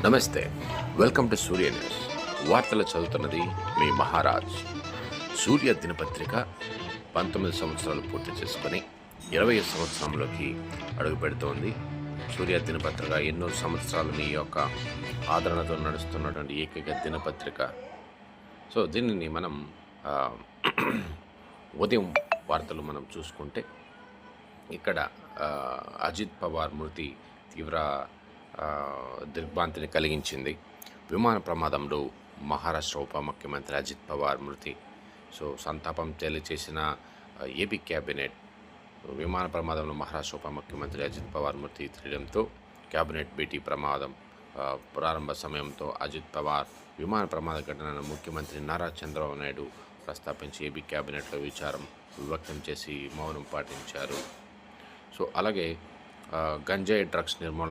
నమస్తే. Welcome to Surya news. వార్తలు చదువుతున్నది మీ మహారాజ్. సూర్య దినపత్రిక 19 సంవత్సరాలు పూర్తి చేసుకొని 20 సంవత్సరంలోకి అడుగు పెడుతోంది. సూర్య దినపత్రిక ఎన్నో సంవత్సరాలు మీ యొక్క ఆదరణతో నడుస్తున్నటువంటి ఏకైక దినపత్రిక. సో దీనిని మనం ఆ, ఉదయం వార్తలు మనం చూసుకుంటే ఇక్కడ అజిత్ పవార్ మృతి తీవ్ర దిగ్భ్రాంతిని కలిగించింది. విమాన ప్రమాదంలో మహారాష్ట్ర ఉప ముఖ్యమంత్రి అజిత్ పవార్ మృతి. సో సంతాపం తెలియచేసిన ఏపీ క్యాబినెట్. విమాన ప్రమాదంలో మహారాష్ట్ర ఉప ముఖ్యమంత్రి అజిత్ పవార్ మృతి తెలియడంతో క్యాబినెట్ భేటీ ప్రారంభ సమయంతో అజిత్ పవార్ విమాన ప్రమాద ఘటనను ముఖ్యమంత్రి నారా చంద్రబాబు నాయుడు ప్రస్తావించి ఏపీ క్యాబినెట్లో విచారం వ్యక్తం చేసి మౌనం పాటించారు. సో అలాగే గంజాయి డ్రగ్స్ నిర్మూలన